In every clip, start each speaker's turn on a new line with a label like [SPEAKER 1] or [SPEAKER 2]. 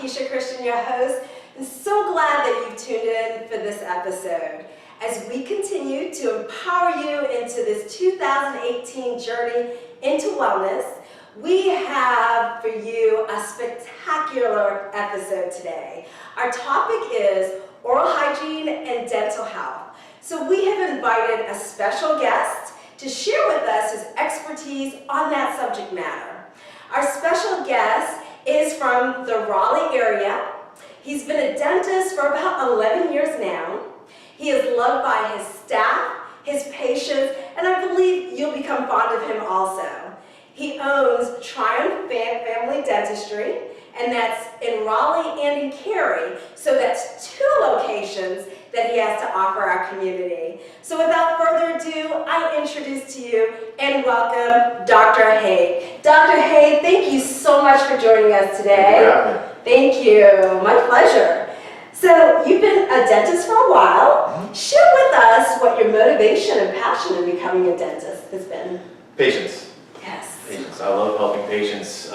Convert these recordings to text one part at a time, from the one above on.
[SPEAKER 1] Keisha, your host. I'm so glad that you've tuned in for this episode as we continue to empower you into this 2018 journey into wellness. We have for you a spectacular episode today. Our topic is oral hygiene and dental health. So we have invited a special guest to share with us his expertise on that subject matter. Our special guest is from the Raleigh area. He's been a dentist for about 11 years now. He is loved by his staff, his patients, and I believe you'll become fond of him also. He owns Tryon Family Dentistry, and that's in Raleigh and in Cary. So that's 2 locations that he has to offer our community. So without further ado, I introduce to you and welcome Dr. Haydt. Dr. Haydt, thank you so much for joining us today. Thank you. My pleasure. So you've been a dentist for a while. Share with us what your motivation and passion in becoming a dentist has been.
[SPEAKER 2] Patients.
[SPEAKER 1] Yes.
[SPEAKER 2] Patients. I love helping patients.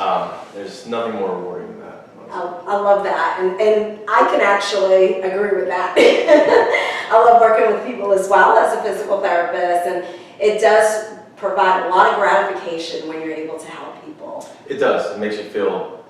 [SPEAKER 2] There's nothing more rewarding than that.
[SPEAKER 1] I love that, and I can actually agree with that. I love working with people as well as a physical therapist, and it does provide a lot of gratification when you're able to help people.
[SPEAKER 2] It does. It makes you feel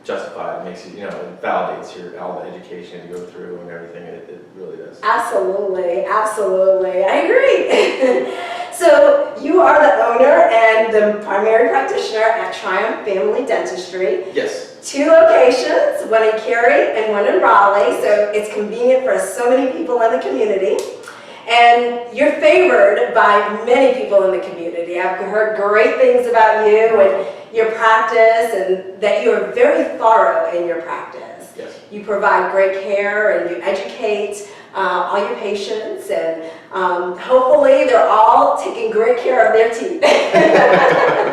[SPEAKER 2] justified. It makes you, it validates all the education you go through and everything. It really does.
[SPEAKER 1] Absolutely, absolutely. I agree. So you are the owner and the primary practitioner at Tryon Family Dentistry.
[SPEAKER 2] Yes.
[SPEAKER 1] 2 locations, one in Cary and one in Raleigh, so it's convenient for so many people in the community. And you're favored by many people in the community. I've heard great things about you and your practice, and that you are very thorough in your practice.
[SPEAKER 2] Yes.
[SPEAKER 1] You provide great care and you educate all your patients, and hopefully they're all taking great care of their teeth.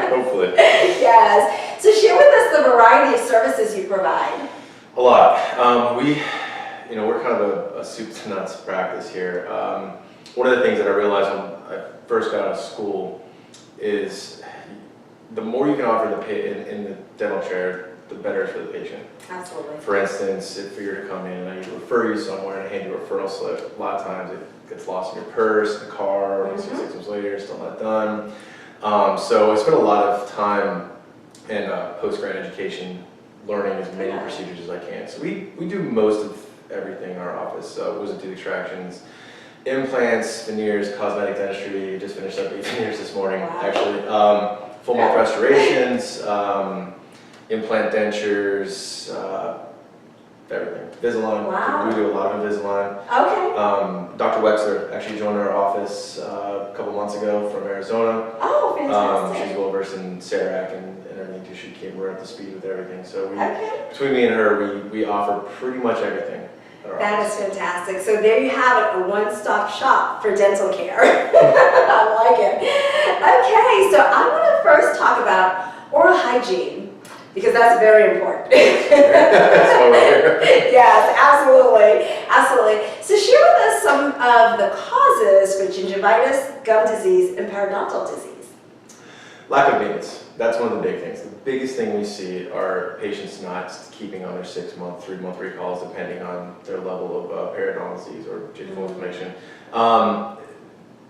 [SPEAKER 2] Hopefully.
[SPEAKER 1] Yes. So share with us the variety of services you provide.
[SPEAKER 2] A lot. We're kind of a soup to nuts practice here. One of the things that I realized when I first got out of school is the more you can offer in the dental chair, the better for the patient.
[SPEAKER 1] Absolutely.
[SPEAKER 2] For instance, if you're to come in and I need to refer you somewhere and hand you a referral slip, a lot of times it gets lost in your purse, in the car, or 6 months later, still not done. So I spent a lot of time in post-grad education learning as many procedures as I can. So we do most of everything in our office. Wisdom tooth extractions, implants, veneers, cosmetic dentistry. Just finished up 8 veneers this morning, actually. Full mouth restorations, implant dentures, everything. Invisalign.
[SPEAKER 1] Wow.
[SPEAKER 2] We do a lot of Invisalign.
[SPEAKER 1] Okay.
[SPEAKER 2] Dr. Wexler actually joined our office a couple months ago from Arizona.
[SPEAKER 1] Oh, fantastic.
[SPEAKER 2] She's well versed in CEREC and everything too. She came right up to speed with everything. So between me and her, we offer pretty much everything.
[SPEAKER 1] That is fantastic. So there you have it, a one-stop shop for dental care. I like it. Okay, so I want to first talk about oral hygiene, because that's very important.
[SPEAKER 2] That's why we're here.
[SPEAKER 1] Yes, absolutely, absolutely. So share with us some of the causes for gingivitis, gum disease, and periodontal disease.
[SPEAKER 2] Lack of maintenance. That's one of the big things. The biggest thing we see are patients not keeping on their 6-month, 3-month recalls, depending on their level of periodontal disease or gingival inflammation.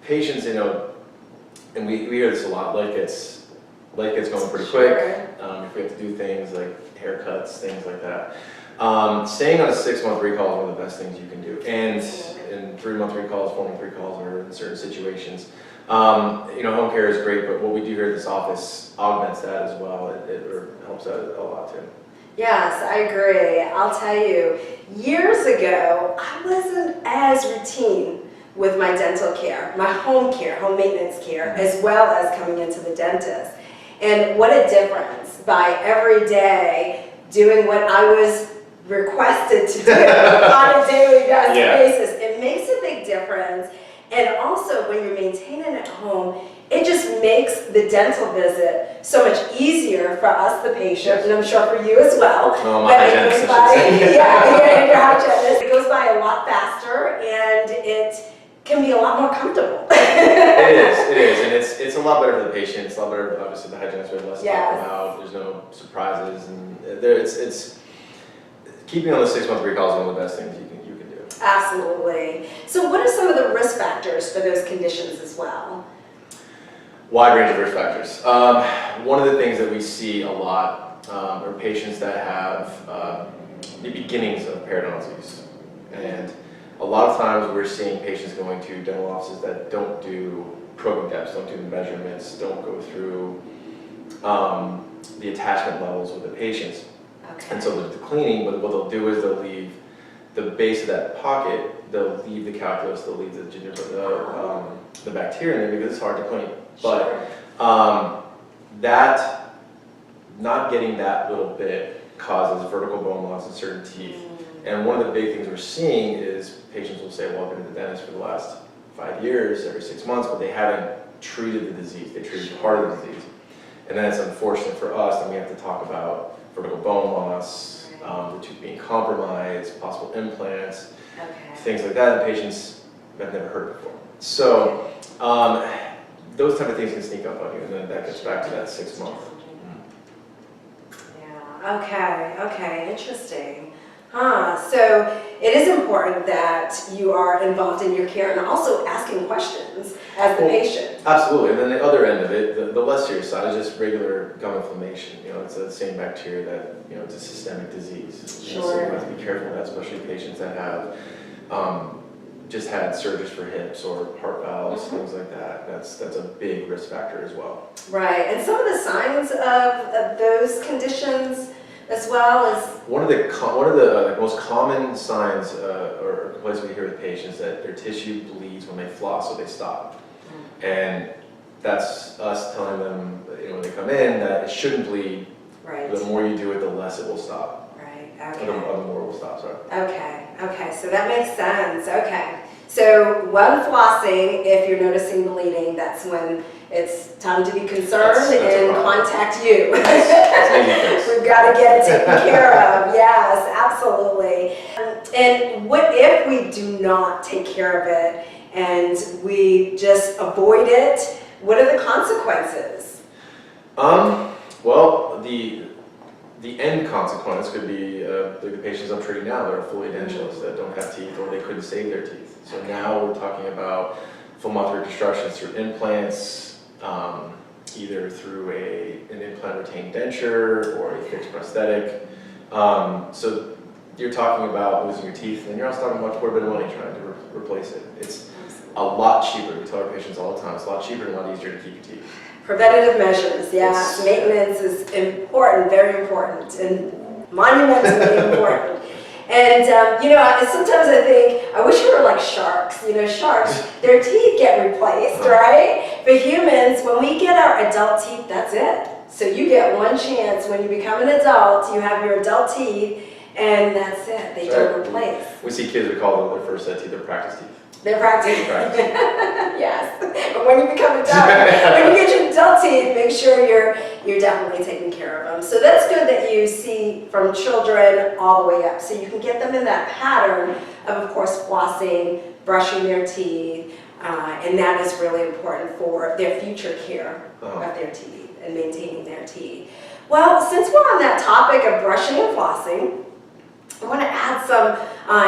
[SPEAKER 2] Patients, and we hear this a lot, life gets going pretty quick. If we have to do things like haircuts, things like that. Staying on a 6-month recall is one of the best things you can do. And 3-month recalls, 4-month recalls are in certain situations. Home care is great, but what we do here at this office augments that as well. It helps out a lot too.
[SPEAKER 1] Yes, I agree. I'll tell you, years ago, I wasn't as routine with my dental care, my home maintenance care, as well as coming into the dentist. And what a difference by every day doing what I was requested to do on a daily basis. It makes a big difference. And also, when you're maintaining at home, it just makes the dental visit so much easier for us, the patient, and I'm sure for you as well.
[SPEAKER 2] Oh, my hygienist,
[SPEAKER 1] your hygienist. It goes by a lot faster, and it can be a lot more comfortable.
[SPEAKER 2] It is, and it's a lot better for the patient. It's a lot better, obviously, the hygienist. We have less to talk about. There's no surprises, and keeping on the 6-month recall is one of the best things you can do.
[SPEAKER 1] Absolutely. So what are some of the risk factors for those conditions as well?
[SPEAKER 2] Wide range of risk factors. One of the things that we see a lot are patients that have the beginnings of periodontal. And a lot of times we're seeing patients going to dental offices that don't do probing depths, don't do the measurements, don't go through the attachment levels with the patients.
[SPEAKER 1] Okay.
[SPEAKER 2] And so they'll do the cleaning, but what they'll do is they'll leave the base of that pocket, they'll leave the calculus, they'll leave the gingiva, the bacteria in there because it's hard to clean. But that, not getting that little bit causes vertical bone loss in certain teeth. And one of the big things we're seeing is patients will say, well, I've been to the dentist for the last 5 years, every 6 months, but they haven't treated the disease. They treated part of the disease. And then it's unfortunate for us that we have to talk about vertical bone loss, the tooth being compromised, possible implants, things like that, and patients have never heard before. So those type of things can sneak up on you, and then that gets back to that 6 month.
[SPEAKER 1] Yeah, okay, interesting. So it is important that you are involved in your care and also asking questions as the patient.
[SPEAKER 2] Absolutely, and then the other end of it, the less serious side is just regular gum inflammation. It's the same bacteria that, it's a systemic disease.
[SPEAKER 1] Sure.
[SPEAKER 2] So you have to be careful of that, especially patients that have just had surgeries for hips or heart valves, things like that. That's a big risk factor as well.
[SPEAKER 1] Right, and some of the signs of those conditions as well as
[SPEAKER 2] one of the most common signs or complaints we hear with patients that their tissue bleeds when they floss, so they stop. And that's us telling them, when they come in, that it shouldn't bleed.
[SPEAKER 1] Right.
[SPEAKER 2] The more you do it, the less it will stop.
[SPEAKER 1] Right. Okay.
[SPEAKER 2] Or the more it will stop. Sorry.
[SPEAKER 1] Okay. So that makes sense. Okay. So when flossing, if you're noticing bleeding, that's when it's time to be concerned and contact you. We've got to get it taken care of. Yes, absolutely. And what if we do not take care of it and we just avoid it? What are the consequences?
[SPEAKER 2] Well, the end consequence could be the patients I'm treating now that are fully edentulous, that don't have teeth or they couldn't save their teeth. So now we're talking about full mouth reconstructions through implants, either through an implant retained denture or a fixed prosthetic. So you're talking about losing your teeth, and you're also talking about quite a bit of money trying to replace it. It's a lot cheaper. We tell our patients all the time, it's a lot cheaper and a lot easier to keep your teeth.
[SPEAKER 1] Preventative measures, yes. Maintenance is important, very important, and monumentally important. And, sometimes I think, I wish we were like sharks. Sharks, their teeth get replaced, right? But humans, when we get our adult teeth, that's it. So you get one chance. When you become an adult, you have your adult teeth, and that's it. They don't replace.
[SPEAKER 2] We see kids, we call their first set teeth their practice teeth.
[SPEAKER 1] They're practice. Yes. But when you become an adult, when you get your adult teeth, make sure you're definitely taking care of them. So that's good that you see from children all the way up. So you can get them in that pattern of course, flossing, brushing their teeth, and that is really important for their future care of their teeth and maintaining their teeth. Well, since we're on that topic of brushing and flossing, I want to add some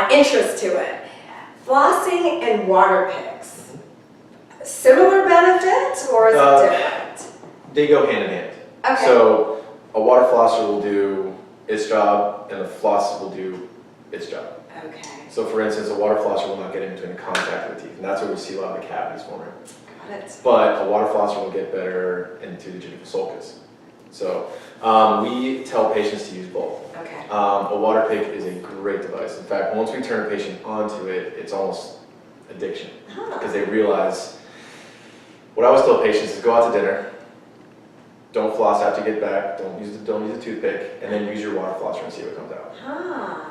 [SPEAKER 1] interest to it. Flossing and water picks. Similar benefits or is it different?
[SPEAKER 2] They go hand in hand.
[SPEAKER 1] Okay.
[SPEAKER 2] So a water flosser will do its job and a floss will do its job.
[SPEAKER 1] Okay.
[SPEAKER 2] So for instance, a water flosser will not get into any contact with the teeth, and that's where we see a lot of the cavities forming.
[SPEAKER 1] Got it.
[SPEAKER 2] But a water flosser will get better into the gingival sulcus. So we tell patients to use both.
[SPEAKER 1] Okay.
[SPEAKER 2] A water pick is a great device. In fact, once we turn a patient onto it, it's almost addiction. Because they realize, what I always tell patients is go out to dinner, don't floss after you get back, don't use the toothpick, and then use your water flosser and see what comes out.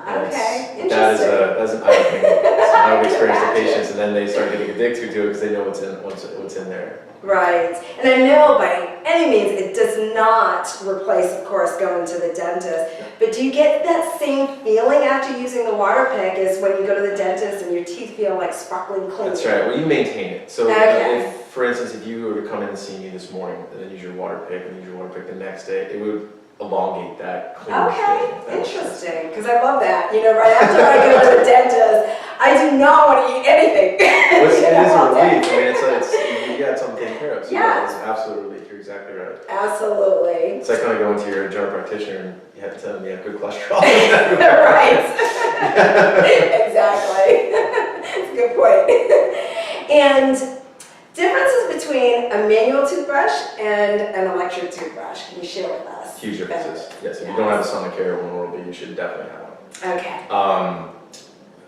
[SPEAKER 1] Okay, interesting.
[SPEAKER 2] That's an eye-opening experience to patients, and then they start getting addicted to it because they know what's in there.
[SPEAKER 1] Right, and I know by any means it does not replace, of course, going to the dentist, but do you get that same feeling after using the water pick as when you go to the dentist and your teeth feel like sparkling clean?
[SPEAKER 2] That's right, well you maintain it. So
[SPEAKER 1] okay.
[SPEAKER 2] for instance, if you were to come in and see me this morning and then use your water pick and use your water pick the next day, it would elongate that clean
[SPEAKER 1] Okay,
[SPEAKER 2] skin.
[SPEAKER 1] interesting, because I love that. You know, right after I go to the dentist, I do not want to eat anything.
[SPEAKER 2] Well, it is a
[SPEAKER 1] all day.
[SPEAKER 2] relief. I mean, you got something taken care of. So
[SPEAKER 1] Yeah.
[SPEAKER 2] It's absolute relief. You're exactly right.
[SPEAKER 1] Absolutely.
[SPEAKER 2] It's like kind of going to your general practitioner and you have to tell them you have good cholesterol.
[SPEAKER 1] Right. Exactly. That's a good point. And differences between a manual toothbrush and an electric toothbrush. Can you share with us?
[SPEAKER 2] Huge differences. Yes, if
[SPEAKER 1] Yes.
[SPEAKER 2] you don't have a Sonicare or one Oral-B, you should definitely have one.
[SPEAKER 1] Okay.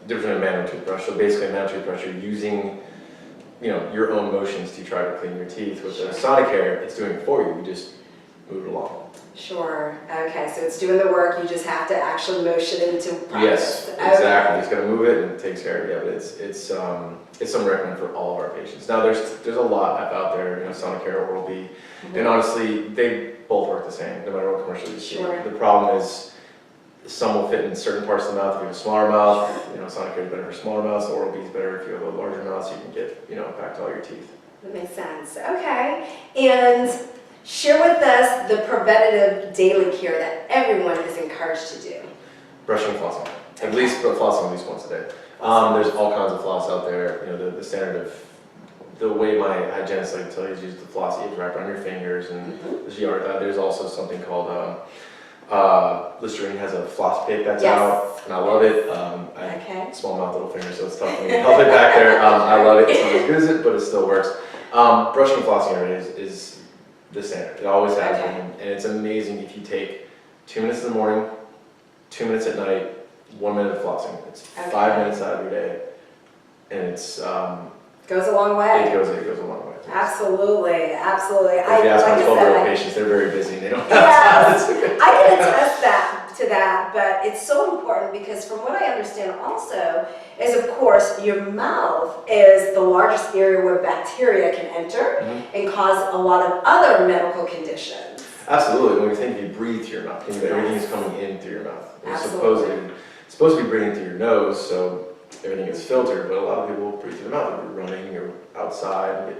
[SPEAKER 2] Different than a manual toothbrush. So basically, a manual toothbrush, you're using, your own motions to try to clean your teeth. With
[SPEAKER 1] Sure.
[SPEAKER 2] a Sonicare, it's doing it for you. You just move it along.
[SPEAKER 1] Sure. Okay, so it's doing the work. You just have to actually motion it into practice.
[SPEAKER 2] Yes, exactly. You just got to move it and it takes care of it. Yeah, but it's something I recommend for all of our patients. Now, there's a lot out there, Sonicare, Oral-B, and honestly, they both work the same, no matter what commercial you see.
[SPEAKER 1] Sure.
[SPEAKER 2] The problem is, some will fit in certain parts of the mouth if you have a smaller mouth. Sonicare is better for smaller mouths. Oral-B is better if you have a larger mouth, so you can get back to all your teeth.
[SPEAKER 1] That makes sense. Okay. And share with us the preventative daily care that everyone is encouraged to do.
[SPEAKER 2] Brushing and flossing. At least flossing at least once a day. There's all kinds of floss out there. The standard of the way my hygienist like to tell you is use the floss you wrap around your fingers and there's there's also something called Listerine has a floss pick that's out, and I love it. I have small mouth, little fingers, so it's tough for me to help it back there. I love it. It's not as good as it, but it still works. Brushing and flossing every day is the standard. It always has been, and it's amazing if you take 2 minutes in the morning, 2 minutes at night, 1 minute of flossing. It's 5 minutes out of your day, and it's
[SPEAKER 1] goes a long way.
[SPEAKER 2] It goes a long way.
[SPEAKER 1] Absolutely, absolutely.
[SPEAKER 2] If you ask my 12-year-old patients, they're very busy and they don't have time.
[SPEAKER 1] Yes, I can attest to that, but it's so important because from what I understand also is, of course, your mouth is the largest area where bacteria can enter and cause a lot of other medical conditions.
[SPEAKER 2] Absolutely. When you think you breathe through your mouth, everything is coming in through your mouth. It's
[SPEAKER 1] Absolutely.
[SPEAKER 2] supposed to be breathing through your nose, so everything is filtered, but a lot of people breathe through their mouth. You're running, you're outside,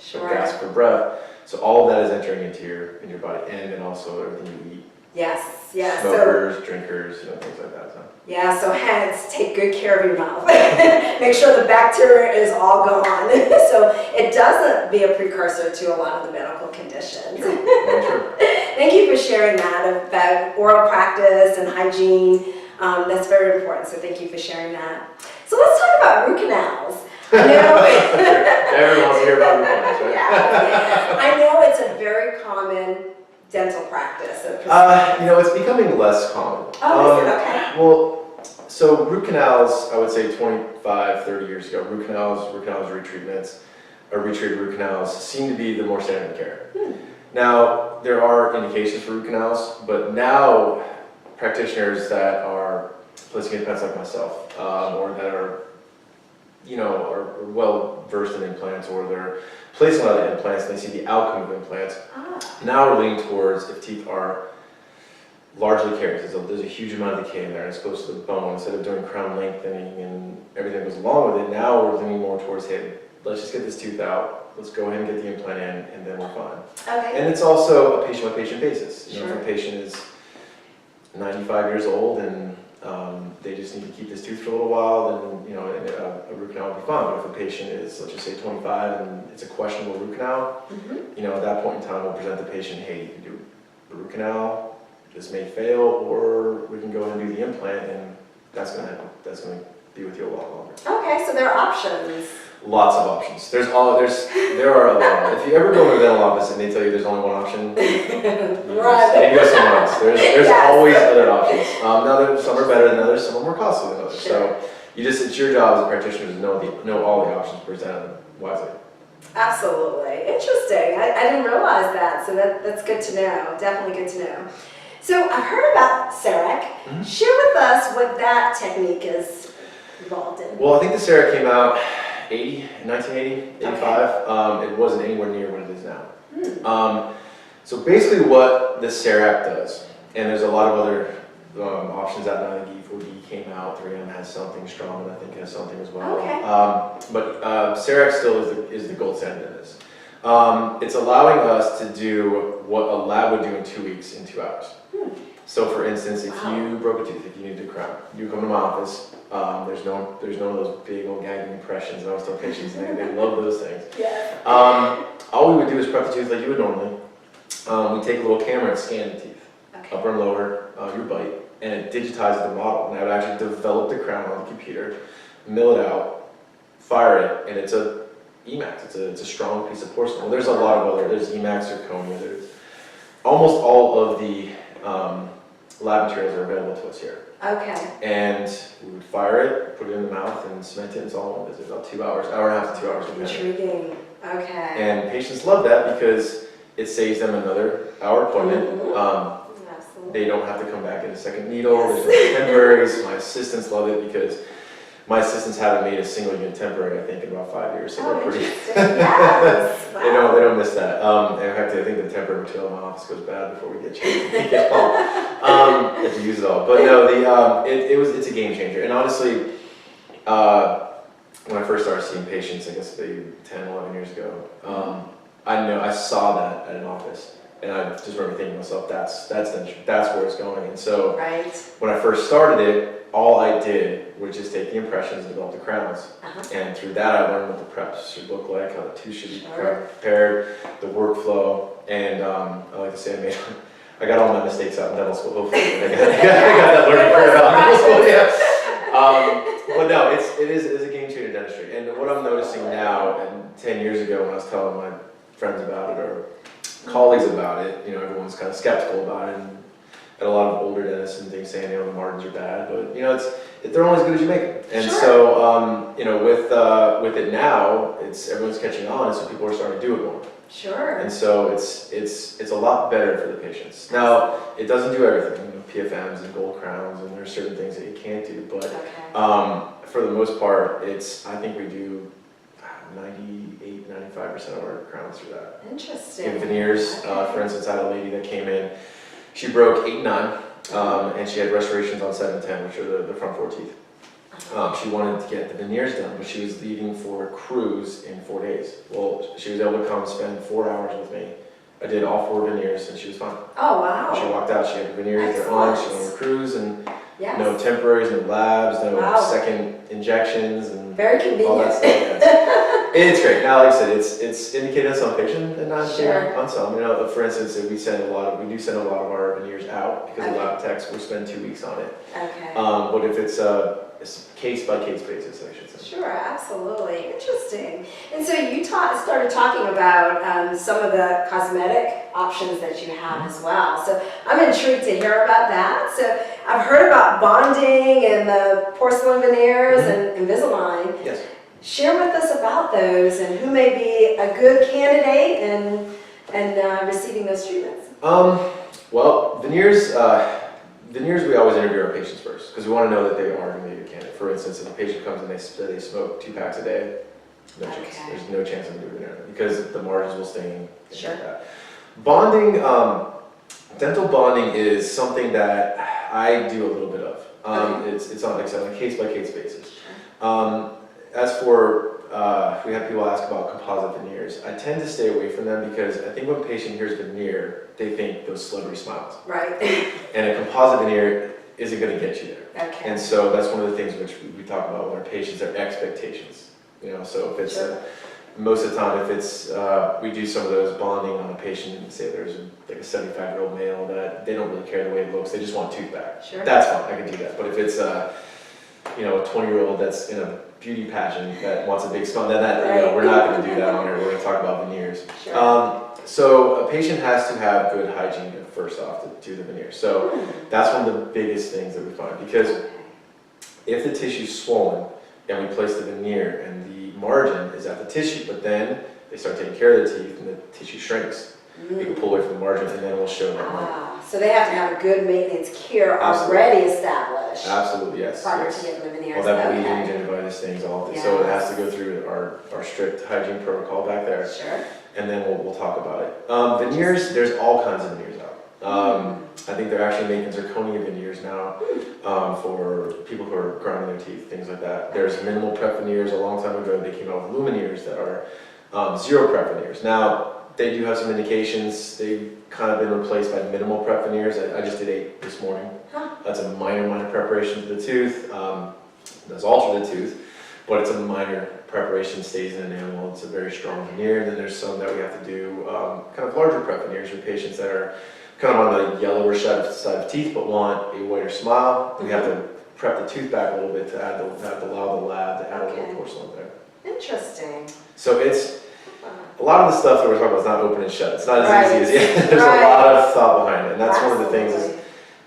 [SPEAKER 1] Sure.
[SPEAKER 2] gasp for breath. So all of that is entering into your body, and then also everything you eat.
[SPEAKER 1] Yes, yes.
[SPEAKER 2] Smokers, drinkers, things like that. So.
[SPEAKER 1] Yeah, so hence, take good care of your mouth. Make sure the bacteria is all gone. So it doesn't be a precursor to a lot of the medical conditions.
[SPEAKER 2] Sure.
[SPEAKER 1] Thank you for sharing that about oral practice and hygiene. That's very important, so thank you for sharing that. So let's talk about root canals.
[SPEAKER 2] Everyone wants to hear about root canals, right?
[SPEAKER 1] Yeah. I know it's a very common dental practice.
[SPEAKER 2] It's becoming less common.
[SPEAKER 1] Oh, is it? Okay.
[SPEAKER 2] Well, so root canals, I would say 25, 30 years ago, root canals, retreatments, or retreated root canals seem to be the more standard care. Now, there are indications for root canals, but now practitioners that are placing implants like myself, or that are well versed in implants, or they're placing a lot of implants and they see the outcome of implants. Now we're leaning towards, if teeth are largely caries, there's a huge amount of decay in there and it's close to the bone, instead of doing crown lengthening and everything that goes along with it, now we're leaning more towards, hey, let's just get this tooth out, let's go ahead and get the implant in, and then we're fine.
[SPEAKER 1] Okay.
[SPEAKER 2] And it's also a patient-by-patient basis.
[SPEAKER 1] Sure.
[SPEAKER 2] If a patient is 95 years old and they just need to keep this tooth for a little while, then a root canal will be fine. But if a patient is, let's just say 25 and it's a questionable root canal, at that point in time we'll present the patient, hey, you can do a root canal, this may fail, or we can go ahead and do the implant, and that's gonna be with you a lot longer.
[SPEAKER 1] Okay, so there are options.
[SPEAKER 2] Lots of options. There are a lot. If you ever go to a dental office and they tell you there's only one option,
[SPEAKER 1] Right.
[SPEAKER 2] you go somewhere else. There's
[SPEAKER 1] Yes.
[SPEAKER 2] always other options. Now some are better than others, some are more costly than others.
[SPEAKER 1] Sure.
[SPEAKER 2] So it's your job as a practitioner to know all the options, present them wisely.
[SPEAKER 1] Absolutely. Interesting. I didn't realize that, so that's good to know. Definitely good to know. So I've heard about CEREC. Share with us what that technique is involved in.
[SPEAKER 2] Well, I think the CEREC came out 1980, 85. It wasn't anywhere near what it is now. So basically what the CEREC does, and there's a lot of other options out now. The E4D came out, 3M has something, Strong I think has something as well.
[SPEAKER 1] Okay.
[SPEAKER 2] But CEREC still is the gold standard in this. It's allowing us to do what a lab would do in 2 weeks in 2 hours. So for instance, if you broke a tooth, if you needed a crown, you come to my office. There's no of those big old gagging impressions. I always tell patients they love those things.
[SPEAKER 1] Yeah.
[SPEAKER 2] All we would do is prep the tooth like you would normally. We take a little camera and scan the teeth, upper and lower, your bite, and it digitizes the model. And I would actually develop the crown on the computer, mill it out, fire it, and it's a Emax. It's a strong piece of porcelain. Well, there's a lot of other. There's Emax, zirconia. There's almost all of the lab materials are available to us here.
[SPEAKER 1] Okay.
[SPEAKER 2] And we would fire it, put it in the mouth, and cement it. It's all in one visit, about 2 hours, hour and a half to 2 hours.
[SPEAKER 1] Intriguing. Okay.
[SPEAKER 2] And patients love that because it saves them another hour appointment. They don't have to come back in a second needle. There's no temporaries. My assistants love it because my assistants haven't made a single unit temporary, I think, in about 5 years. So they're pretty.
[SPEAKER 1] Yes. Wow.
[SPEAKER 2] They don't miss that. In fact, I think the temporary material in my office goes bad before we get changed. Get home. If you use it all. But no, it's a game changer. And honestly, when I first started seeing patients, I guess 10, 11 years ago, I saw that at an office. And I just remember thinking to myself, that's where it's going. And so when I first started it, all I did was just take the impressions and develop the crowns. And through that, I learned what the preps should look like, how the tooth should be prepared, the workflow. And I like to say I got all my mistakes out in dental school, hopefully. I got that learning curve out in dental school, yeah. But no, it is a game changer in dentistry. And what I'm noticing now, and 10 years ago when I was telling my friends about it or colleagues about it, everyone's kind of skeptical about it. And a lot of older dentists and things saying, the margins are bad, but they're only as good as you make them. And so, with it now, everyone's catching on, and so people are starting to do it more.
[SPEAKER 1] Sure.
[SPEAKER 2] And so it's a lot better for the patients. Now, it doesn't do everything, PFMs and gold crowns, and there's certain things that you can't do, but for the most part, I think we do 95% of our crowns through that.
[SPEAKER 1] Interesting.
[SPEAKER 2] In veneers, for instance, I had a lady that came in. She broke 8 and 9, and she had restorations on 7 and 10, which are the front 4 teeth. She wanted to get the veneers done, but she was leaving for a cruise in 4 days. Well, she was able to come spend 4 hours with me. I did all 4 veneers, and she was fine.
[SPEAKER 1] Oh, wow.
[SPEAKER 2] She walked out, she had the veneers, they're on, she went on a cruise, and no temporaries, no labs, no second injections, and
[SPEAKER 1] very convenient.
[SPEAKER 2] All that stuff. Yeah. It's great. Now, like I said, it's indicated on some patient and not on some. For instance, we do send a lot of our veneers out because of lab techs. We spend 2 weeks on it.
[SPEAKER 1] Okay.
[SPEAKER 2] But if it's a case by case basis, I should say.
[SPEAKER 1] Sure, absolutely. Interesting. And so you started talking about some of the cosmetic options that you have as well. So I'm intrigued to hear about that. So I've heard about bonding and the porcelain veneers and Invisalign.
[SPEAKER 2] Yes.
[SPEAKER 1] Share with us about those and who may be a good candidate and receiving those treatments.
[SPEAKER 2] Well, veneers, we always interview our patients first because we want to know that they are going to be a good candidate. For instance, if a patient comes and they smoke 2 packs a day, no chance. There's no chance of them doing a veneer because the margins will stain.
[SPEAKER 1] Sure.
[SPEAKER 2] Like that. Bonding, dental bonding is something that I do a little bit of. It's on, like I said, on a case by case basis. As for, we have people ask about composite veneers. I tend to stay away from them because I think when a patient hears veneer, they think those celebrity smiles.
[SPEAKER 1] Right.
[SPEAKER 2] And a composite veneer isn't going to get you there.
[SPEAKER 1] Okay.
[SPEAKER 2] And so that's one of the things which we talk about with our patients, their expectations. So if it's most of the time, if it's we do some of those bonding on a patient, and say there's like a 75-year-old male that they don't really care the way it looks, they just want a tooth back.
[SPEAKER 1] Sure.
[SPEAKER 2] That's fine, I can do that. But if it's a 20-year-old that's in a beauty pageant that wants a big smile, then we're not going to do that on here. We're going to talk about veneers.
[SPEAKER 1] Sure.
[SPEAKER 2] So a patient has to have good hygiene first off to do the veneer. So that's one of the biggest things that we find because if the tissue's swollen and we place the veneer and the margin is at the tissue, but then they start taking care of the teeth and the tissue shrinks. We can pull away from the margin and then we'll show that margin.
[SPEAKER 1] So they have to have a good maintenance care already established.
[SPEAKER 2] Absolutely, yes.
[SPEAKER 1] Prior to getting the veneers.
[SPEAKER 2] Well, that bleeding, gingivitis things, all of this. So it has to go through our strict hygiene protocol back there.
[SPEAKER 1] Sure.
[SPEAKER 2] And then we'll talk about it. Veneers, there's all kinds of veneers out. I think they're actually making zirconia veneers now for people who are grinding their teeth, things like that. There's minimal prep veneers. A long time ago, they came out with lumineers that are 0 prep veneers. Now, they do have some indications. They've kind of been replaced by minimal prep veneers. I just did 8 this morning. That's a minor preparation to the tooth. Does alter the tooth, but it's a minor preparation, stays in enamel. It's a very strong veneer. And then there's some that we have to do kind of larger prep veneers for patients that are kind of on the yellower side of teeth but want a whiter smile. We have to prep the tooth back a little bit to allow the lab to add a little porcelain there.
[SPEAKER 1] Interesting.
[SPEAKER 2] So it's a lot of the stuff that we're talking about is not open and shut. It's not as easy as there's a lot of thought behind it, and that's one of the things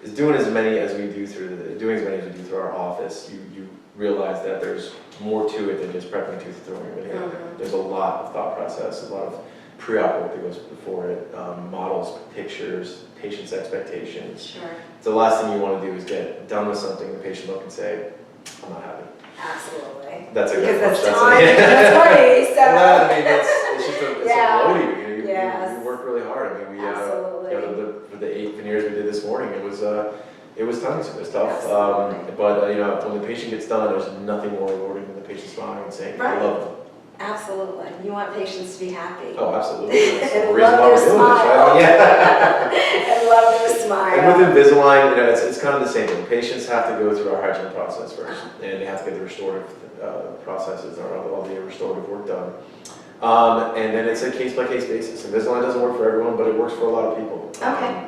[SPEAKER 2] is doing as many as we do through our office. You realize that there's more to it than just prepping a tooth and throwing it in. There's a lot of thought process, a lot of pre-op work that goes before it, models, pictures, patient's expectations.
[SPEAKER 1] Sure.
[SPEAKER 2] The last thing you want to do is get done with something, the patient look and say, I'm not happy.
[SPEAKER 1] Absolutely.
[SPEAKER 2] That's a
[SPEAKER 1] because
[SPEAKER 2] good
[SPEAKER 1] that's
[SPEAKER 2] punch.
[SPEAKER 1] time, that's money, so.
[SPEAKER 2] Well, I mean, it's just a bloating.
[SPEAKER 1] Yes.
[SPEAKER 2] We work really hard. I mean,
[SPEAKER 1] Absolutely.
[SPEAKER 2] with the 8 veneers we did this morning, it was tough. It was tough.
[SPEAKER 1] Absolutely.
[SPEAKER 2] But when the patient gets done, there's nothing more rewarding than the patient smiling and saying, I love them.
[SPEAKER 1] Absolutely. You want patients to be happy.
[SPEAKER 2] Oh, absolutely. That's
[SPEAKER 1] And
[SPEAKER 2] the reason why
[SPEAKER 1] love
[SPEAKER 2] we're
[SPEAKER 1] their
[SPEAKER 2] doing this,
[SPEAKER 1] smile.
[SPEAKER 2] right? Yeah.
[SPEAKER 1] And love their smile.
[SPEAKER 2] And with Invisalign, it's kind of the same thing. Patients have to go through our hygiene process first, and they have to get the restorative processes, or all the restorative work done. And then it's a case-by-case basis. Invisalign doesn't work for everyone, but it works for a lot of people.
[SPEAKER 1] Okay.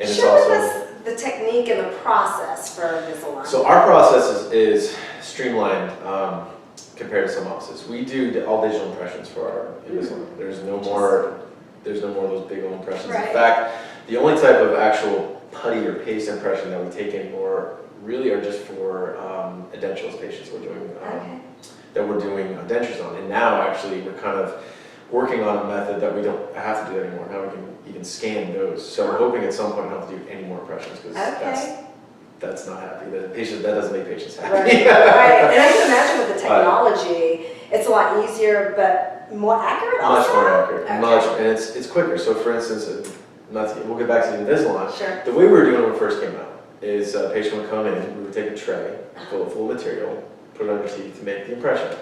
[SPEAKER 2] And it's
[SPEAKER 1] Share
[SPEAKER 2] also
[SPEAKER 1] with us the technique and the process for Invisalign.
[SPEAKER 2] so our process is streamlined compared to some offices. We do all digital impressions for our Invisalign. There's no more of those big old impressions.
[SPEAKER 1] Right.
[SPEAKER 2] In fact, the only type of actual putty or paste impression that we take anymore really are just for edentulous patients that we're doing dentures on. And now actually we're kind of working on a method that we don't have to do anymore. Now we can even scan those. So we're hoping at some point not to do any more impressions because that's not happy. That doesn't make patients happy.
[SPEAKER 1] Right. And I can imagine with the technology, it's a lot easier, but more accurate also?
[SPEAKER 2] Much more accurate.
[SPEAKER 1] Okay.
[SPEAKER 2] And it's quicker. So for instance, we'll get back to the Invisalign.
[SPEAKER 1] Sure.
[SPEAKER 2] The way we were doing it when it first came out is a patient would come in, we would take a tray full of material, put it on your teeth to make the impression.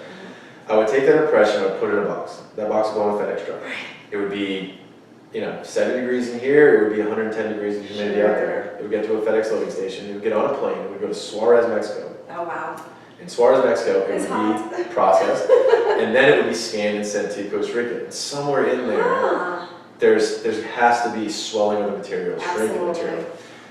[SPEAKER 2] I would take that impression, I would put it in a box. That box would go on a FedEx truck. It would be 70 degrees in here, it would be 110 degrees of humidity out there. It would get to a FedEx loading station, it would get on a plane, it would go to Suarez, Mexico.
[SPEAKER 1] Oh, wow.
[SPEAKER 2] In Suarez, Mexico, it
[SPEAKER 1] It's
[SPEAKER 2] would be processed, and then it would be scanned and sent to Costa Rica. And somewhere in there, there has to be swelling of the material, shrinking the material.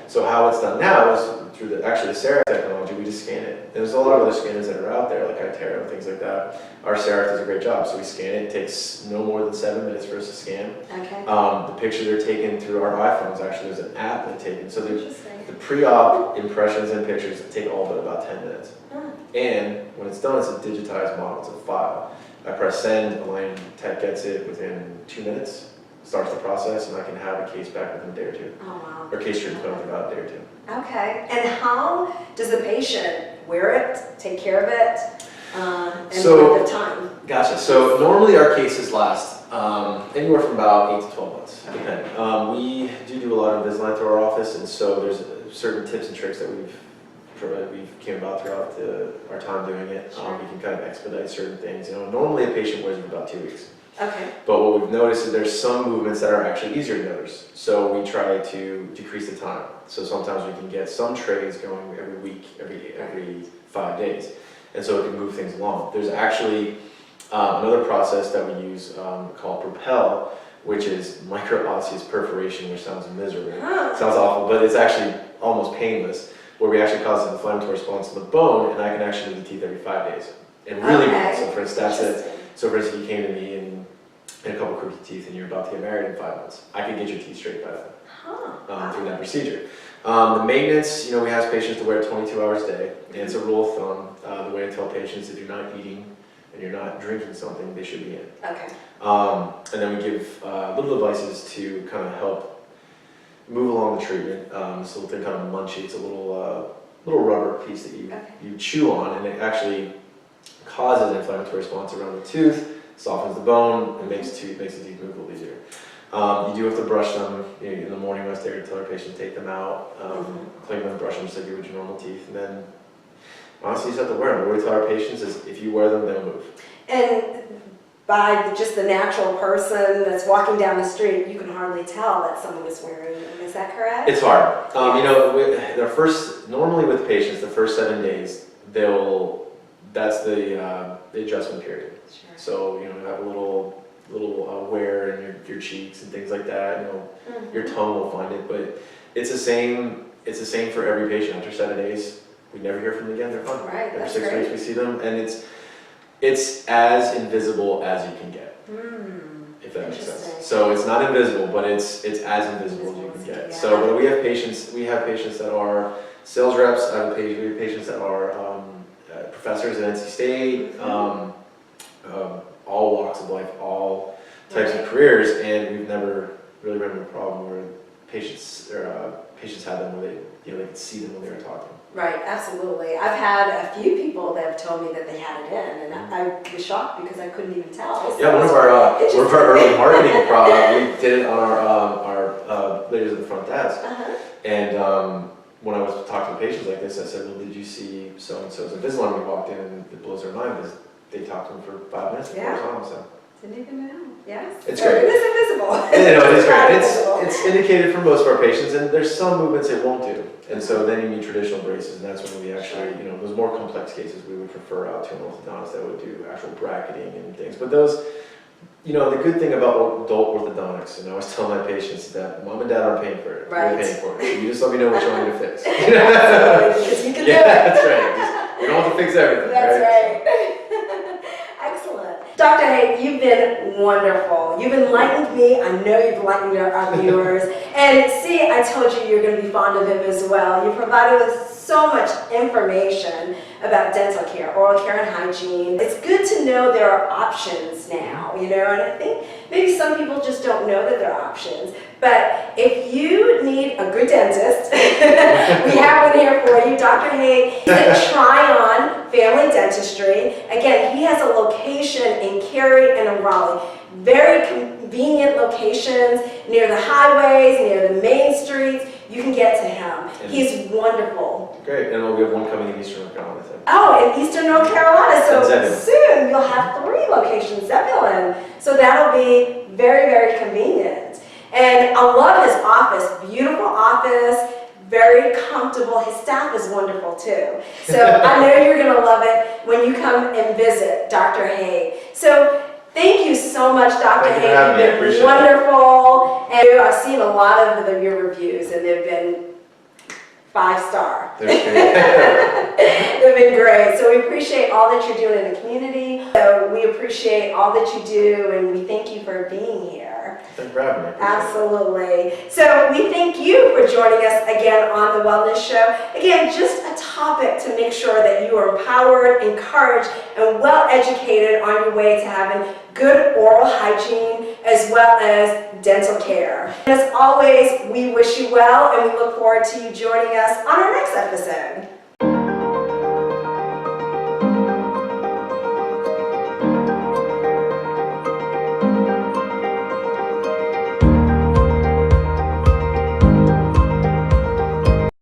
[SPEAKER 2] So how it's done now is through the CEREC technology, we just scan it. There's a lot of other scanners that are out there, like iTero and things like that. Our CEREC does a great job, so we scan it. It takes no more than 7 minutes for us to scan.
[SPEAKER 1] Okay.
[SPEAKER 2] The pictures are taken through our iPhones. Actually, there's an app that's taken. So the pre-op impressions and pictures take all but about 10 minutes. And when it's done, it's a digitized model. It's a file. I press send, a line tech gets it within 2 minutes. Starts the process, and I can have a case back within a day or two.
[SPEAKER 1] Oh, wow.
[SPEAKER 2] Or case treatment within about a day or two.
[SPEAKER 1] Okay. And how does the patient wear it, take care of it, and the time?
[SPEAKER 2] Gotcha. So normally our cases last anywhere from about 8 to 12 months, depending. We do a lot of Invisalign through our office, and so there's certain tips and tricks that we've came about throughout our time doing it. We can kind of expedite certain things. Normally a patient wears it for about 2 weeks.
[SPEAKER 1] Okay.
[SPEAKER 2] But what we've noticed is there's some movements that are actually easier than others. So we try to decrease the time. So sometimes we can get some trays going every week, every 5 days. And so it can move things along. There's actually another process that we use called Propel, which is microosseous perforation, which sounds miserable. Sounds awful, but it's actually almost painless, where we actually cause an inflammatory response to the bone, and I can actually move the teeth every 5 days. And really good. So for instance, for instance, you came to me and a couple crooked teeth and you're about to get married in 5 months. I could get your teeth straight by then through that procedure. The maintenance, we ask patients to wear it 22 hours a day, and it's a rule of thumb. The way I tell patients, if you're not eating and you're not drinking something, they should be in.
[SPEAKER 1] Okay.
[SPEAKER 2] And then we give little devices to kind of help move along the treatment. This little thing kind of munchy. It's a little rubber piece that you chew on, and it actually causes an inflammatory response around the tooth, softens the bone, and makes the teeth move a little easier. You do have to brush them in the morning. I stay to tell our patients to take them out, clean them, brush them just like you would your normal teeth, and then honestly you just have to wear them. What we tell our patients is if you wear them, they'll move.
[SPEAKER 1] And by just the natural person that's walking down the street, you can hardly tell that someone is wearing them. Is that correct?
[SPEAKER 2] It's hard. You know, normally with patients, the first 7 days, that's the adjustment period.
[SPEAKER 1] Sure.
[SPEAKER 2] So, you know, you have a little wear in your cheeks and things like that. You know, your tongue will find it, but it's the same for every patient. After 7 days, we never hear from them again. They're fine.
[SPEAKER 1] Right.
[SPEAKER 2] Every 6 weeks we see them, and it's as invisible as you can get. If that makes sense. So it's not invisible, but it's as invisible as you can get.
[SPEAKER 1] Yeah.
[SPEAKER 2] So when we have patients that are sales reps. We have patients that are professors at NC State. All walks of life, all types of careers, and we've never really run into a problem where patients had them where they could see them when they were talking.
[SPEAKER 1] Right, absolutely. I've had a few people that have told me that they had it in, and I was shocked because I couldn't even tell. So
[SPEAKER 2] yeah, one of our early marketing products, we did it on our ladies at the front desk, and when I was talking to patients like this, I said, "Well, did you see so and so's Invisalign?" We walked in, and it blows their mind because they talked to them for 5 minutes before it was on. So.
[SPEAKER 1] Didn't even know. Yes.
[SPEAKER 2] It's great.
[SPEAKER 1] It is invisible.
[SPEAKER 2] You know, it's great. It's indicated for most of our patients, and there's some movements it won't do. And so then you need traditional braces, and that's when we actually, you know, those more complex cases, we would refer out to an orthodontist that would do actual bracketing and things. But those, you know, the good thing about adult orthodontics, and I always tell my patients that mom and dad aren't paying for it.
[SPEAKER 1] Right.
[SPEAKER 2] We're paying for it. So you just let me know what you want me to fix.
[SPEAKER 1] Absolutely, because you can do it.
[SPEAKER 2] That's right. You don't have to fix everything.
[SPEAKER 1] That's right. Excellent. Dr. Haydt, you've been wonderful. You've enlightened me. I know you've enlightened our viewers. And see, I told you you're going to be fond of him as well. You provided us so much information about dental care, oral care, and hygiene. It's good to know there are options now, you know, and I think maybe some people just don't know that there are options. But if you need a good dentist, we have one here for you. Dr. Haydt, he's at Tryon Family Dentistry. Again, he has a location in Cary and in Raleigh. Very convenient locations near the highways, near the main streets. You can get to him. He's wonderful.
[SPEAKER 2] Great, and we have one coming in Eastern North Carolina too.
[SPEAKER 1] Oh, in Eastern North Carolina. So
[SPEAKER 2] Zebulon.
[SPEAKER 1] soon you'll have 3 locations, Zebulon. So that'll be very, very convenient. And I love his office. Beautiful office. Very comfortable. His staff is wonderful too. So I know you're going to love it when you come and visit Dr. Haydt. So thank you so much, Dr. Haydt. You've been wonderful. And I've seen a lot of your reviews, and they've been 5-star. They've been great. So we appreciate all that you're doing in the community. So we appreciate all that you do, and we thank you for being here.
[SPEAKER 2] Thanks for having me.
[SPEAKER 1] Absolutely. So we thank you for joining us again on the Wellness Show. Again, just a topic to make sure that you are empowered, encouraged, and well educated on your way to having good oral hygiene as well as dental care. And as always, we wish you well, and we look forward to you joining us on our next episode.